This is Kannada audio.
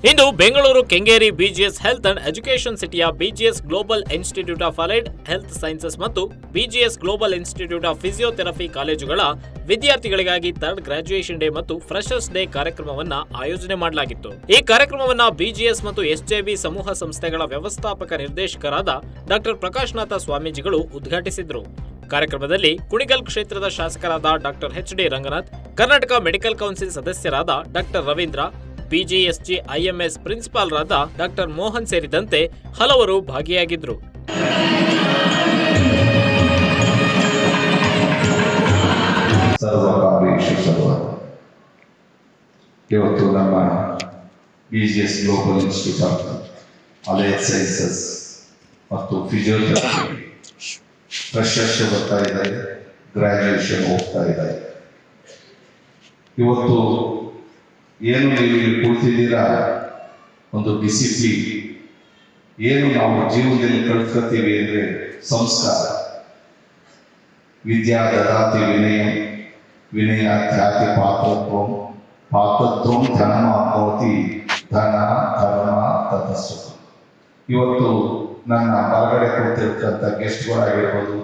Into Bengaluru Kengeri BGS health and education ಸಿಟಿಯ BGS global institute of allied health sciences ಮತ್ತು BGS global institute of physiotherapy ಕಾಲೇಜುಗಳ ವಿದ್ಯಾರ್ಥಿಗಳಿಗಾಗಿ ಥರ್ಡ್ ಗ್ರಾಜ್ಯುಯೇಷನ್ ಡೇ ಮತ್ತು ಫ್ರೆಶರ್ಸ್ ಡೇ ಕಾರ್ಯಕ್ರಮವನ್ನು ಆಯೋಜನೆ ಮಾಡಲಾಗಿತ್ತು. ಈ ಕಾರ್ಯಕ್ರಮವನ್ನು ಬಿಜಿಎಸ್ ಮತ್ತು ಎಸ್ಜೆಬಿ ಸಮೂಹ ಸಂಸ್ಥೆಗಳ ವ್ಯವಸ್ಥಾಪಕ ನಿರ್ದೇಶಕರಾದ ಡಾ ಪ್ರಕಾಶ್ನಾಥ ಸ್ವಾಮೀಜಿಗಳು ಉದ್ಘಾಟಿಸಿದರು. ಕಾರ್ಯಕ್ರಮದಲ್ಲಿ ಕುಣಿಗಲ್ ಕ್ಷೇತ್ರದ ಶಾಸಕರಾದ Dr HD. Ranganath, Karnataka medical council ಸದಸ್ಯರಾದ ಡಾ ರವೀಂದ್ರ, ಬಿಜಿಎಸ್ಜಿ ಐಎಂಎಸ್ ಪ್ರಿನ್ಸಿಪಾಲ್ರಾದ ಡಾ ಮೋಹನ್ ಸೇರಿದಂತೆ ಹಲವರು ಭಾಗಿಯಾಗಿದ್ದರು. ಇವತ್ತು ನಮ್ಮ BGS global institute of allied sciences ಮತ್ತು ಫಿಸಿಯೋಥೆರಪಿ ಫ್ರೆಶರ್ಸ್ ಬರ್ತಾ ಇದ್ದಾರೆ, ಗ್ರಾಜ್ಯುಯೇಷನ್ ಹೋಗ್ತಾ ಇದ್ದಾರೆ. ಇವತ್ತು ಏನು ನೀವು ಇಲ್ಲಿ ಕೂಡ್ತಿದ್ದೀರಾ, ಒಂದು ಡಿಸಿಪ್ಲಿನ್ ಏನು ನಾವು ಜೀವನದಲ್ಲಿ ಕಳ್ಕೊತೀವಿ ಅಂದರೆ ಸಂಸ್ಕಾರ. ವಿದ್ಯಾ ದದಾತಿ ವಿನಯ, ವಿನಯ ಖ್ಯಾತಿ ಪಾತ್ರತ್ವಂ, ಪಾತ್ರತ್ವಂ ಧನಮಾಪವತಿ, ಧನ ಧರ್ಮ ತತಸ್ಸು. ಇವತ್ತು ನನ್ನ ಹೊರಗಡೆ ಕೂತಿರ್ತಕ್ಕಂಥ ಗೆಸ್ಟ್ಗಳಾಗಿರ್ಬೋದು,